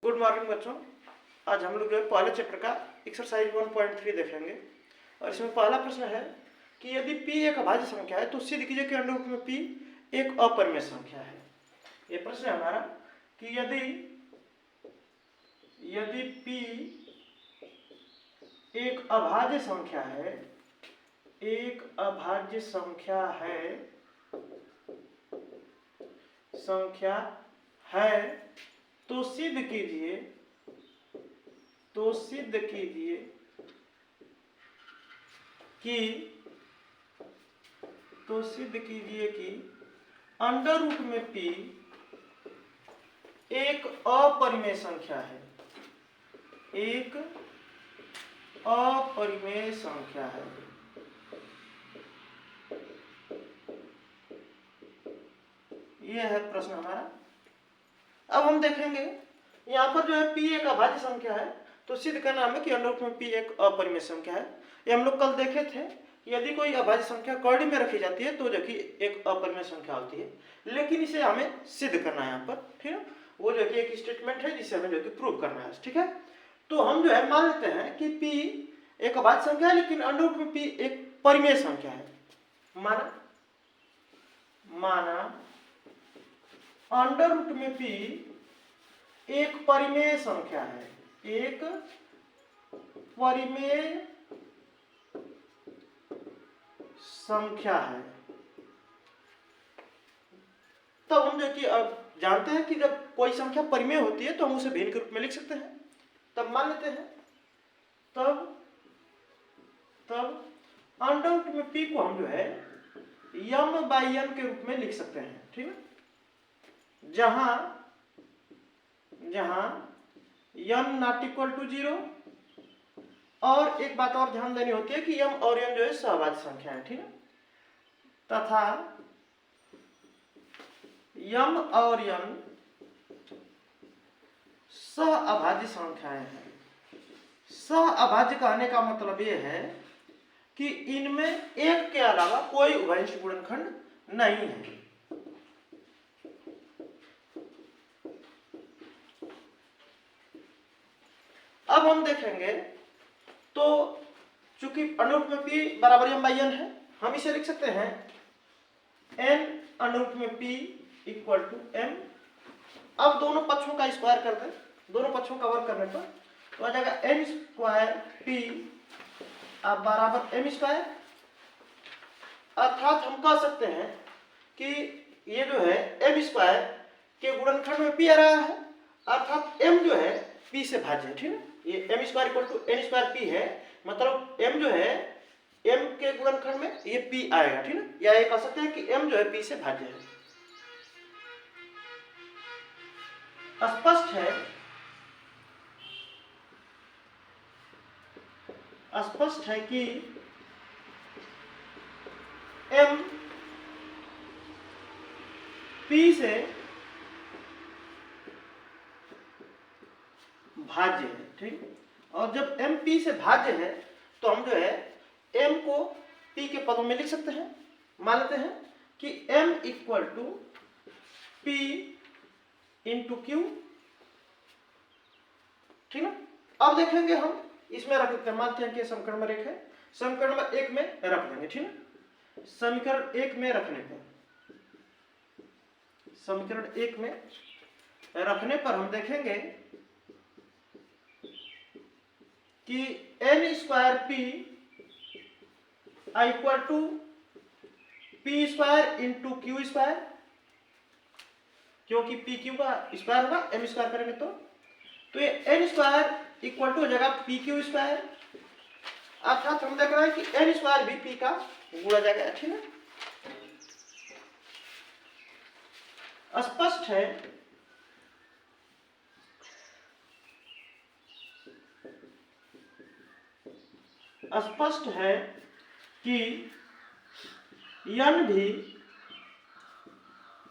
Good morning बच्चों। आज हम लोग जो है पहले चैप्टर का एक्सरसाइज 1.3 देखेंगे और इसमें पहला प्रश्न है कि यदि p एक अभाज्य संख्या है तो सिद्ध कीजिए कि अंडर रूट में p एक अपरिमेय संख्या है। ये प्रश्न है हमारा कि यदि p एक अभाज्य संख्या है तो सिद्ध कीजिए कि अंडर रूट में p एक अपरिमेय संख्या है। यह है प्रश्न हमारा। अब हम देखेंगे यहाँ पर जो है p एक अभाज्य संख्या है तो सिद्ध करना हमें कि अंडर रूट में p एक अपरिमेय संख्या है। ये हम लोग कल देखे थे कि यदि कोई अभाज्य संख्या कड़ी में रखी जाती है तो जो कि एक अपरिमेय संख्या होती है, लेकिन इसे हमें सिद्ध करना है यहाँ पर। ठीक है, वो जो कि एक स्टेटमेंट है जिसे हमें जो कि प्रूव करना है। ठीक है, तो हम जो है मान लेते हैं कि p एक अभाज्य संख्या है लेकिन अंडर रूट में p एक परिमेय संख्या है। माना अंडर रूट में p एक परिमेय संख्या है, तब हम जो कि अब जानते हैं कि जब कोई संख्या परिमेय होती है तो हम उसे भिन्न के रूप में लिख सकते हैं। तब मान लेते हैं तब अंडर रूट में p को हम जो है m/n के रूप में लिख सकते हैं। ठीक है, जहां m नॉट इक्वल टू 0 और एक बात और ध्यान देनी होती है कि m और n जो है सहभाज्य संख्या है। ठीक है, तथा m और n सहअभाज्य संख्याएं हैं। सहअभाज्य कहने का मतलब यह है कि इनमें एक के अलावा कोई उभयनिष्ठ गुणनखंड नहीं है। अब हम देखेंगे तो चूंकि अंडर रूट में p बराबर m/n है, हम इसे लिख सकते हैं n अंडर रूट में p इक्वल टू m। अब दोनों पक्षों का स्क्वायर कर दें, दोनों पक्षों का वर्ग करने पर तो आ जाएगा n स्क्वायर p अब बराबर m स्क्वायर। अर्थात हम कह सकते हैं कि ये जो है m स्क्वायर के गुणनखंड में p आ रहा है, अर्थात m जो है p से भाज्य है। ठीक है, ये m square equal to n square p है, मतलब m जो है m के गुणनखंड में ये p आएगा। ठीक है, या ये कह सकते हैं कि m जो है p से भाज्य है। स्पष्ट है कि m p से भाज्य है। ठीक, और जब m p से भाज्य है तो हम जो है m को p के पदों में लिख सकते हैं। मान लेते हैं कि m equal to p into q. ठीक है, अब देखेंगे हम इसमें रख देते हैं, मानते हैं कि समीकरण नंबर 1 है, समीकरण नंबर 1 में रख देंगे। ठीक है, समीकरण 1 में रखने पर हम देखेंगे कि n square p equal to p square into q square, क्योंकि p क्यू का स्क्वायर होगा, m स्क्वायर करेंगे तो ये n स्क्वायर इक्वल टू हो जाएगा p क्यू स्क्वायर। अर्थात हम देख रहे हैं कि n स्क्वायर भी p का गुणा जाएगा। ठीक है, स्पष्ट है कि n भी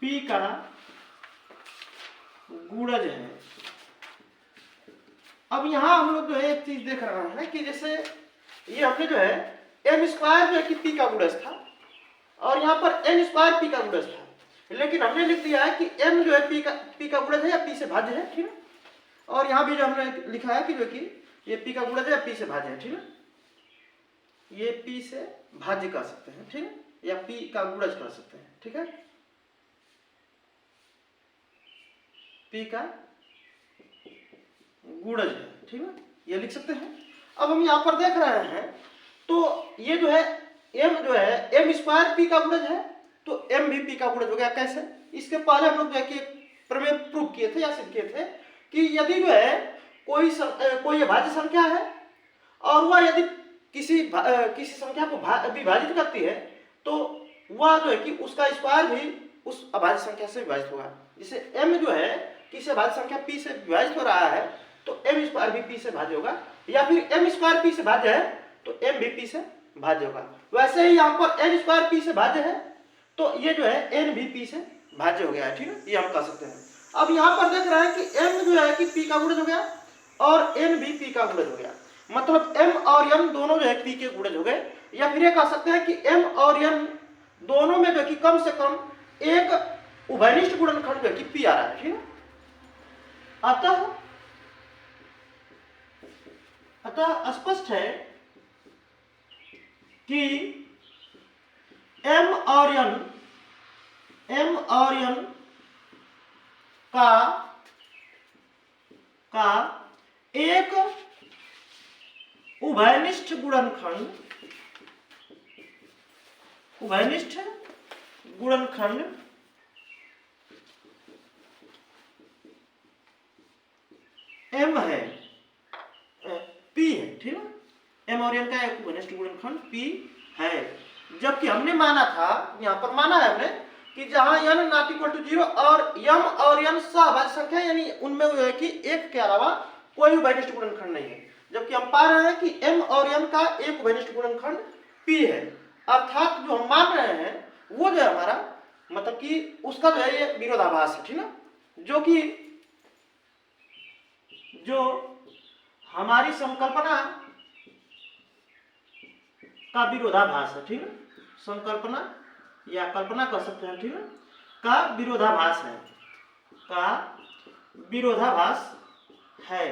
p का गुणज है। अब यहां हम लोग जो है एक चीज देख रहे हैं कि जैसे ये हमने जो है m स्क्वायर जो है कि p का गुणज था और यहाँ पर n स्क्वायर p का गुणज था, लेकिन हमने लिख दिया है कि m जो है p का गुणज है या p से भाज्य है। ठीक है, और यहाँ भी जो हमने लिखा है कि जो कि ये पी का गुणज है, पी से भाज्य है, ठीक है। ये पी से भाज्य कर सकते हैं, ठीक है, या पी का गुणज कर सकते हैं, ठीक है, पी का गुणज है, ठीक है, ये लिख सकते हैं। अब हम यहाँ पर देख रहे हैं तो ये जो है m जो है m स्क्वायर पी का गुणज है, तो m भी पी का गुणज हो गया। कैसे? इसके पहले हम लोग जो है कि प्रमेय प्रूव किए थे या सिद्ध किए थे कि यदि जो है कोई भाज्य संख्या है और वह यदि किसी संख्या को विभाजित करती है तो वह जो है कि उसका स्क्वायर भी उस अभाज्य संख्या से विभाजित होगा। जैसे m जो है किसी अभाज्य संख्या p से विभाजित हो रहा है तो m स्क्वायर भी p से भाज्य होगा, या फिर m स्क्वायर p से भाज्य है तो m भी p से भाज्य होगा। वैसे ही यहाँ पर n स्क्वायर p से भाज्य है तो ये जो है n भी p से भाज्य हो गया है, ठीक है, ये हम कह सकते हैं। अब यहाँ पर देख रहे हैं कि m जो है कि p का गुणज हो गया और n भी p का गुणज हो गया, मतलब m और n दोनों जो है p के गुणज हो गए। या फिर ये कह सकते हैं कि m और n दोनों में जो कि कम से कम एक उभयनिष्ठ गुणनखंड जो है कि p आ रहा है, ठीक है। अतः स्पष्ट है कि m और n का एक उभयनिष्ठ गुणनखंड m है, p है, ठीक है, m और n का एक उभयनिष्ठ गुणनखंड p है। जबकि हमने माना था, यहाँ पर माना है हमने कि जहां n नॉट इक्वल टू 0 और m और n सहभाज्य संख्या यानी उनमें वो है कि एक के अलावा कोई उभयनिष्ठ गुणनखंड नहीं है। जबकि हम पा रहे हैं कि m और n का एक उभयनिष्ठ गुणनखंड p है, अर्थात जो हम मान रहे हैं वो जो है हमारा मतलब कि उसका जो है ये विरोधाभास है, ठीक है, जो हमारी संकल्पना का विरोधाभास है, ठीक है, संकल्पना या कल्पना कर सकते हैं, ठीक है, का विरोधाभास है,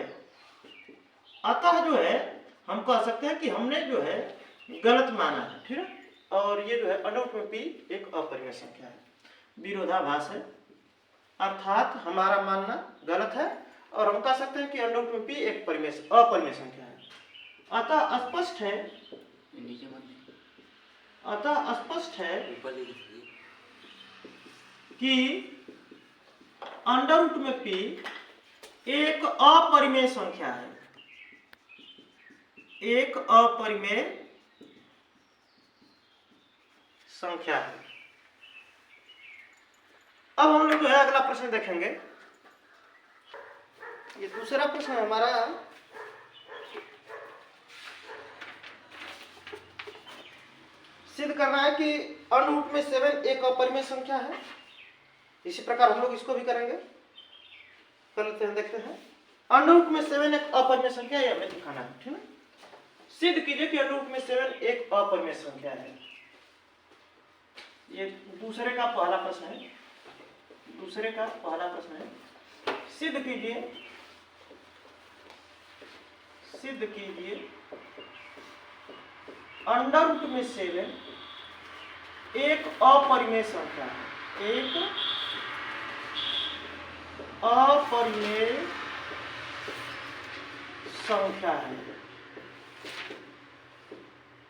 अतः जो है हम कह सकते हैं कि हमने जो है गलत माना है, ठीक है, और ये जो है अंडर में p एक अपरिमेय संख्या है, विरोधाभास है, अर्थात हमारा मानना गलत है और हम कह सकते हैं कि अंडर में p एक अपरिमेय संख्या है। अतः स्पष्ट है कि अंडर रूट में p एक अपरिमेय संख्या है, एक अपरिमेय संख्या है। अब हम लोग जो है अगला प्रश्न देखेंगे। ये दूसरा प्रश्न है हमारा, सिद्ध करना है कि अंडर रूट में 7 एक अपरिमेय संख्या है। इसी प्रकार हम लोग इसको भी करेंगे, कर लेते हैं, देखते हैं। अंडर रूट में 7 एक अपरिमेय संख्या है, हमें दिखाना है, ठीक है। सिद्ध कीजिए कि अंडर रूट में 7 एक अपरिमेय संख्या है। ये दूसरे का पहला प्रश्न है, सिद्ध कीजिए अंडर रूट में 7 एक अपरिमेय संख्या है, एक अपरिमेय संख्या है।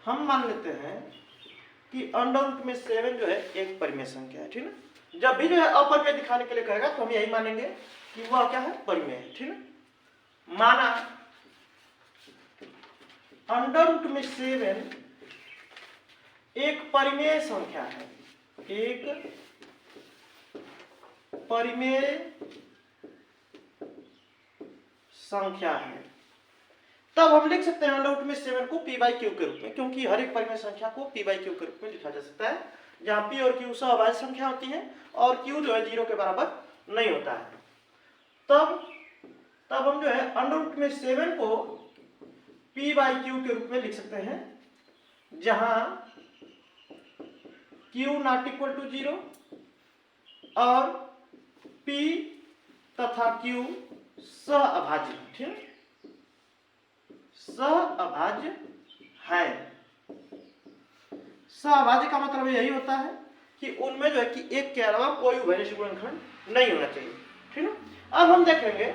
हम मान लेते हैं कि अंडर रूट में 7 जो है एक परिमेय संख्या है, ठीक है। जब भी जो है अपरिमेय दिखाने के लिए कहेगा तो हम यही मानेंगे कि वह क्या है, परिमेय है, ठीक है। माना अंडर रूट में 7 एक परिमेय संख्या है, एक परिमेय संख्या है, तब हम लिख सकते हैं अंडर रूट में 7 को p बाई क्यू के रूप में, क्योंकि हर एक परिमेय संख्या को p बाई क्यू के रूप में लिखा जा सकता है, जहां p और q सहअभाज्य संख्या होती है और q जो है 0 के बराबर नहीं होता है। तब हम जो है अंडर रूट में 7 को p बाई क्यू के रूप में लिख सकते हैं, जहां q नॉट इक्वल टू 0 और p तथा q सहअभाज्य अभाज्य है, ठीक है, सहअभाज्य है। सहअभाज्य का मतलब यही होता है कि उनमें जो है कि एक के अलावा कोई उभयनिष्ठ गुणनखंड नहीं होना चाहिए, ठीक है। अब हम देखेंगे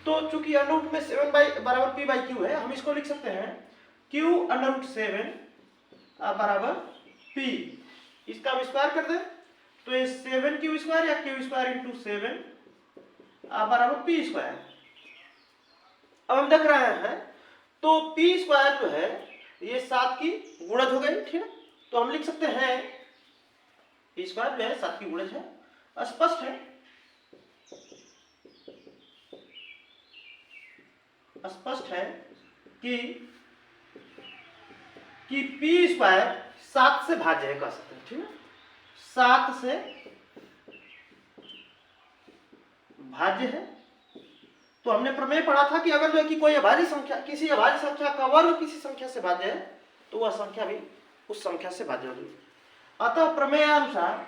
तो चूंकि अंडर रूट में 7 बराबर p बाई क्यू है, हम इसको लिख सकते हैं q अंडर रूट 7 बराबर p। इसका हम स्क्वायर कर दें तो ये 7q स्क्वायर या q स्क्वायर इंटू 7 बराबर p स्क्वायर। अब हम देख रहे हैं तो p स्क्वायर जो है ये 7 की गुणज हो गई, ठीक है। तो हम लिख सकते हैं p स्क्वायर जो है 7 की गुणज है। स्पष्ट है, स्पष्ट है कि p स्क्वायर 7 से भाज्य है, कह सकते हैं, ठीक है, 7 से भाज्य है। तो हमने प्रमेय पढ़ा था कि अगर जो है कि कोई अभाज्य संख्या किसी अभाज्य संख्या का वर्ग किसी संख्या से भाज्य है तो वह संख्या भी उस संख्या से भाज्य होगी। अतः प्रमेयानुसार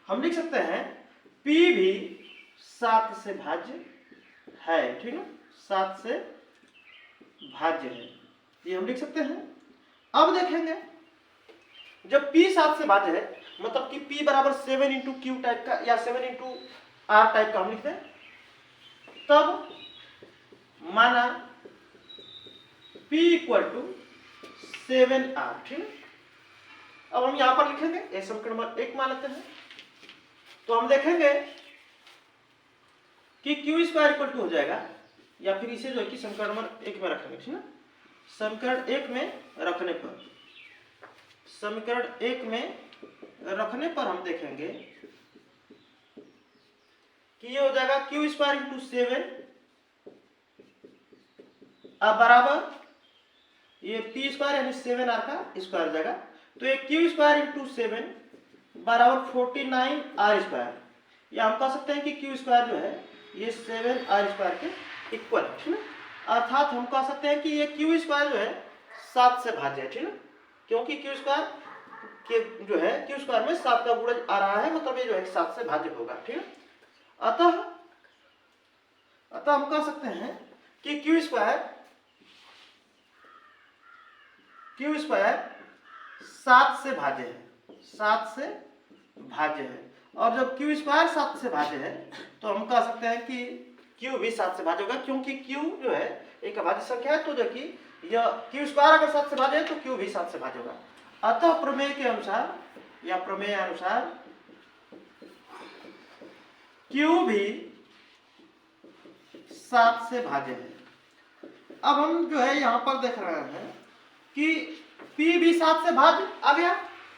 हम लिख सकते हैं p भी 7 से भाज्य है, ठीक है, 7 से भाज्य है, ये हम लिख सकते हैं। अब देखेंगे जब p 7 से भाज्य है मतलब कि p बराबर 7 इंटू क्यू टाइप का या 7 इंटू आर टाइप का हम लिखते हैं, तब माना p इक्वल टू 7r, ठीक है। अब हम यहां पर लिखेंगे ये समीकरण नंबर 1 मान लेते हैं, तो हम देखेंगे कि क्यू स्क्वायर इक्वल टू हो जाएगा, या फिर इसे जो है कि समीकरण नंबर 1 में रखेंगे, ठीक है। समीकरण 1 में रखने पर हम देखेंगे कि ये हो जाएगा क्यू स्क्वायर इंटू 7 बराबर ये पी स्क्वायर यानी 7r का स्क्वायर हो जाएगा। तो ये क्यू स्क्वायर इंटू 7 बराबर 49r स्क्वायर, या हम कह सकते हैं कि क्यू स्क्वायर जो है ये 7r स्क्वायर के इक्वल है, ठीक है। अर्थात हम कह सकते हैं कि ये क्यू स्क्वायर जो है 7 से भाज्य है, ठीक है, क्योंकि क्यू स्क्वायर के जो है क्यू स्क्वायर में 7 का गुणज आ रहा है, मतलब ये जो है 7 से भाज्य होगा, ठीक है। अतः हम कह सकते हैं कि क्यू स्क्वायर 7 से भाज्य है, 7 से भाज्य है। और जब क्यू स्क्वायर 7 से भाज्य है तो हम कह सकते हैं कि क्यू भी 7 से भाज्य होगा, क्योंकि क्यू जो है एक अभाज्य संख्या है, तो जो कि यह क्यू स्क्वायर अगर 7 से भाज्य है तो क्यू भी 7 से भाज्य होगा। अतः प्रमेय के अनुसार या प्रमेय अनुसार क्यू भी 7 से भाज्य है। अब हम जो है यहां पर देख रहे हैं कि P भी 7 से भाज्य आ गया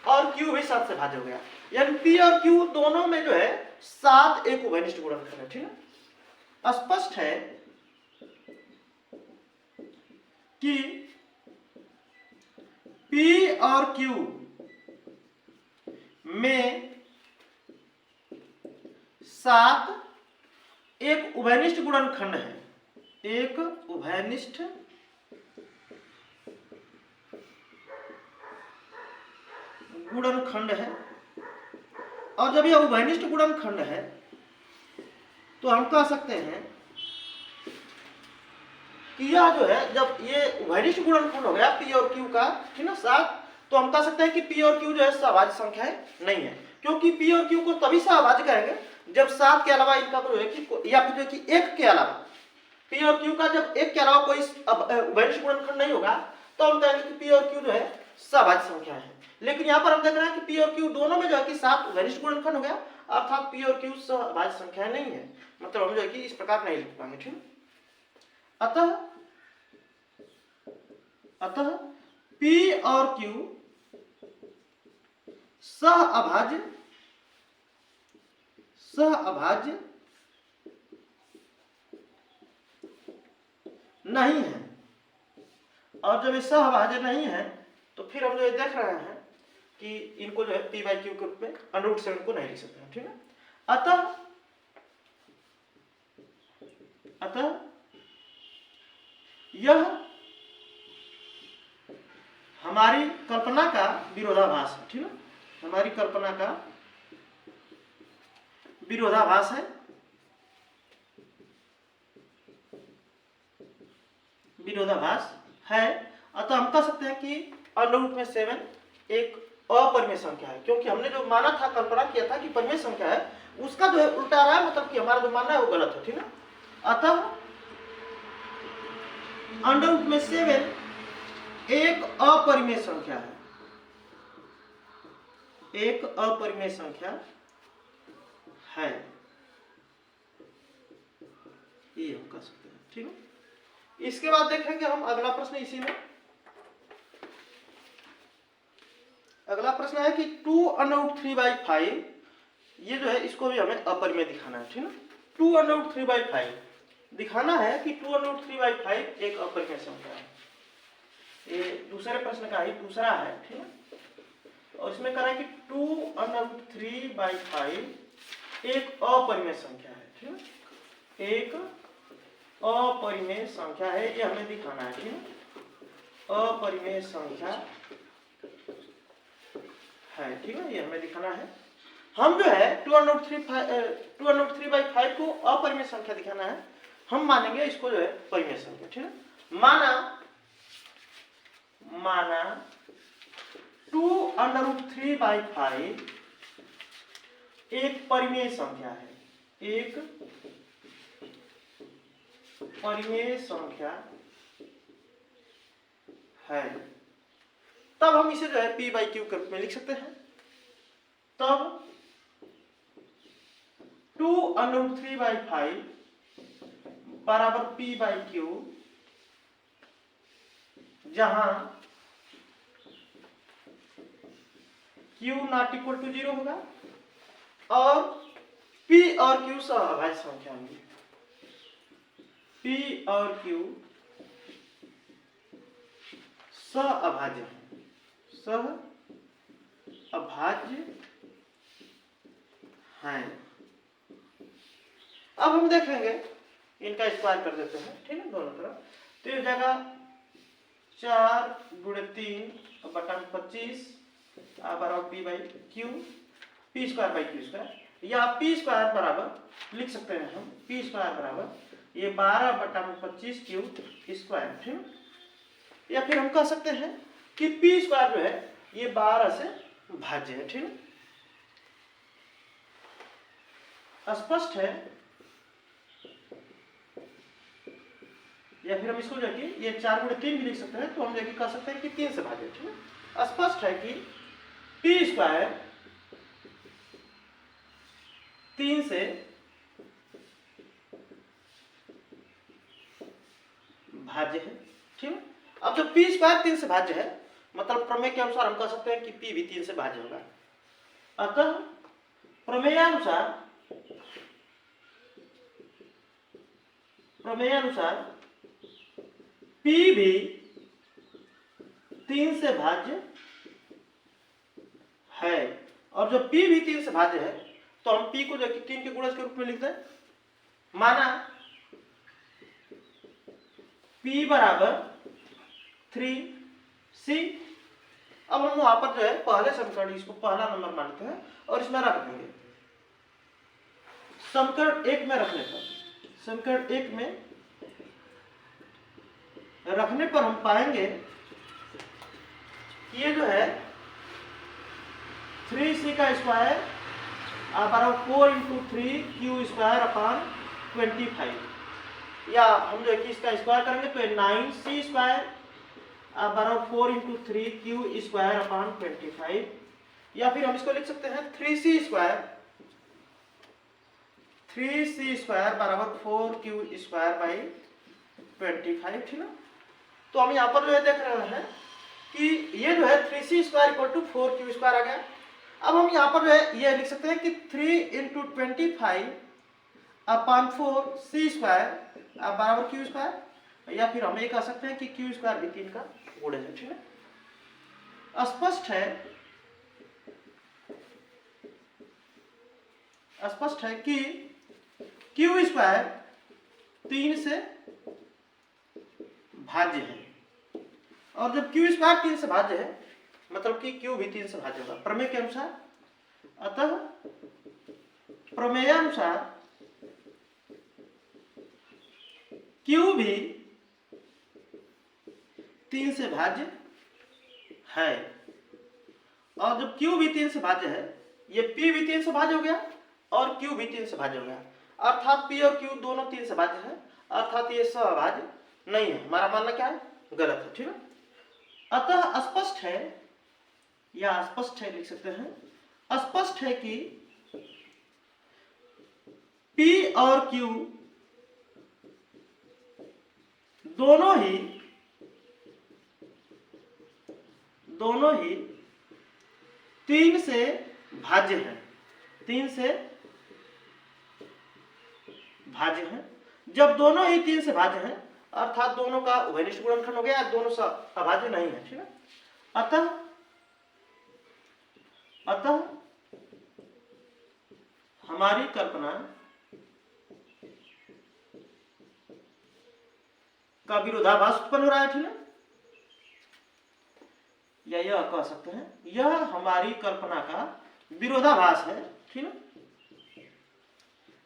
और Q भी 7 से भाज्य हो गया, यानी P और Q दोनों में जो है 7 एक उभयनिष्ठ गुणनखंड है, ठीक है। स्पष्ट है कि P और Q में 7 एक उभयनिष्ठ गुणनखंड है, एक उभयनिष्ठ गुणनखंड है। और जब यह उभयनिष्ठ गुणनखंड है तो हम कह सकते हैं कि यह जो है जब ये उभयनिष्ठ गुणनखंड हो गया P और Q का, ठीक है, 7, तो हम कह सकते हैं कि P और Q जो है सहभाज्य संख्याएं नहीं है, क्योंकि P और Q को तभी सहभाज्य कहेंगे जब 7 के अलावा इनका जो है कि या फिर जो कि 1 के अलावा P और Q का जब 1 के अलावा कोई उभयनिष्ठ गुणनखंड नहीं होगा तो हम कहेंगे कि P और Q जो है सहभाज्य संख्या है। लेकिन यहाँ पर हम देख रहे हैं कि P और Q दोनों में जो है कि 7 उभयनिष्ठ गुणनखंड हो गया, अर्थात P और Q सहभाज्य संख्या नहीं है, मतलब हम जो है कि इस प्रकार नहीं लिख पाएंगे, ठीक है। अतः P और Q सहअभाज्य नहीं है। और जब ये सहअभाज्य नहीं है तो फिर हम जो ये देख रहे हैं कि इनको जो है P बाई Q के रूप में अंडर रूट 7 को नहीं लिख सकते हैं, ठीक है। अतः यह हमारी कल्पना का विरोधाभास है, ठीक है, हमारी कल्पना का विरोधाभास है, विरोधाभास है। अतः हम कह सकते हैं कि अंडर रूट में 7 एक अपरिमेय संख्या है, क्योंकि हमने जो माना था, कल्पना किया था कि परिमेय संख्या है, उसका जो है उल्टा रहा है, मतलब कि हमारा जो मानना है वो गलत है, ठीक है। अतः अंडर रूट में 7 एक अपरिमेय संख्या है, एक अपरिमेय संख्या है, ये हम कह सकते हैं, ठीक है। इसके बाद देखेंगे हम अगला प्रश्न इसी में। अगला प्रश्न है कि 2√3/5, ये जो है इसको भी हमें अपरिमेय दिखाना है, ठीक है। 2√3/5 दिखाना है कि 2√3/5 एक अपरिमेय संख्या है। ये दूसरे प्रश्न का ही दूसरा है, ठीक है। और इसमें कह रहा है कि 2√3/5 एक अपरिमेय संख्या है, ठीक है, एक अपरिमेय संख्या है, ये हमें दिखाना है, ठीक है। अपरिमेय संख्या है, ठीक है, ये हमें दिखाना है। हम जो है 2√3/5 को अपरिमेय संख्या दिखाना है, हम मानेंगे इसको जो है परिमेय संख्या, ठीक है। माना 2√3/5 एक परिमेय संख्या है, एक परिमेय संख्या है, तब हम इसे जो है p/q के रूप में लिख सकते हैं। तब 2√3/5 बराबर p/q, जहां q नॉट इक्वल टू 0 होगा और p और q सहअभाज्य संख्या होंगी। p और q सहअभाज्य हैं। अब हम देखेंगे, इनका स्क्वायर कर देते हैं, ठीक है, दोनों तरफ। तो ये जगह 4×3/25 बराबर p/q, p²/q², या p² बराबर लिख सकते हैं हम, p² बराबर ये 12/25 q², ठीक। या फिर हम कह सकते हैं कि p² जो है ये 12 से भाज्य है, ठीक है, स्पष्ट है। या फिर हम इसको जो कि ये 4×3 भी लिख सकते हैं, तो हम देखिए कह सकते हैं कि 3 से भाज्य, ठीक है। स्पष्ट है कि p² 3 से भाज्य है, ठीक है। अब जब p² 3 से भाज्य है, मतलब प्रमेय के अनुसार हम कह सकते हैं कि p भी 3 से भाज्य होगा। अतः प्रमेयानुसार p भी 3 से भाज्य है, और जब p भी 3 से भाज्य है तो हम p को जो 3 के गुणज के रूप में लिखते हैं। माना p बराबर 3c। अब हम वहां पर जो है पहले समीकरण, इसको पहला नंबर मानते हैं और इसमें रख देंगे। समीकरण 1 में रखने पर, समीकरण 1 में रखने पर हम पाएंगे कि ये जो है 3c का स्क्वायर बराबर 4×3q²/25, या हम जो है कि इसका स्क्वायर करेंगे तो 9c² बराबर 4×3q²/25, या फिर हम इसको लिख सकते हैं 3c² बराबर 4q²/25, ठीक है। तो हम यहाँ पर जो है देख रहे हैं कि ये जो है 3c² = 4q² आ गया। अब हम यहाँ पर जो है ये लिख सकते हैं कि 3×25/4c² बराबर q², या फिर हम ये कह सकते हैं कि q² भी 3 का गुणज है, ठीक है। स्पष्ट है कि q² 3 से भाज्य है, और जब q² 3 से भाज्य है मतलब कि q भी 3 से भाज्य होगा प्रमेय के अनुसार। अतः प्रमेयानुसार Q भी 3 से भाज्य है, और जब Q भी 3 से भाज्य है, ये P भी 3 से भाज्य हो गया और Q भी 3 से भाज्य हो गया, अर्थात P और Q दोनों 3 से भाज्य है, अर्थात ये सहभाज्य नहीं है। हमारा मानना क्या है? गलत है। ठीक है, अतः स्पष्ट है, या स्पष्ट है लिख सकते हैं, स्पष्ट है कि P और Q दोनों ही 3 से भाज्य है, 3 से भाज्य है। जब दोनों ही 3 से भाज्य हैं, अर्थात दोनों का उभयनिष्ठ गुणनखंड हो गया, दोनों से अभाज्य नहीं है। ठीक है, अतः हमारी कल्पना का विरोधाभास उत्पन्न हो रहा है। ठीक है, या यह कह सकते हैं, यह हमारी कल्पना का विरोधाभास है। ठीक है,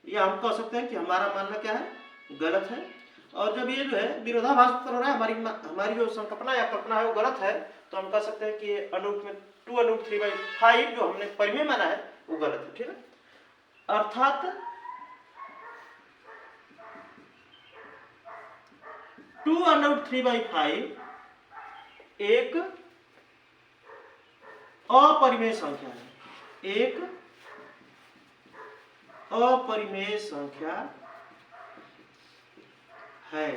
यह हम कह सकते हैं कि हमारा मानना क्या है? गलत है। और जब ये जो है विरोधाभास उत्पन्न हो रहा है, हमारी जो संकल्पना या कल्पना है वो गलत है, तो हम कह सकते हैं कि अनुरूप में 2√3/5 जो हमने परिमेय माना है वो गलत है। ठीक है, अर्थात 2√3/5 एक अपरिमेय संख्या है, एक अपरिमेय संख्या है।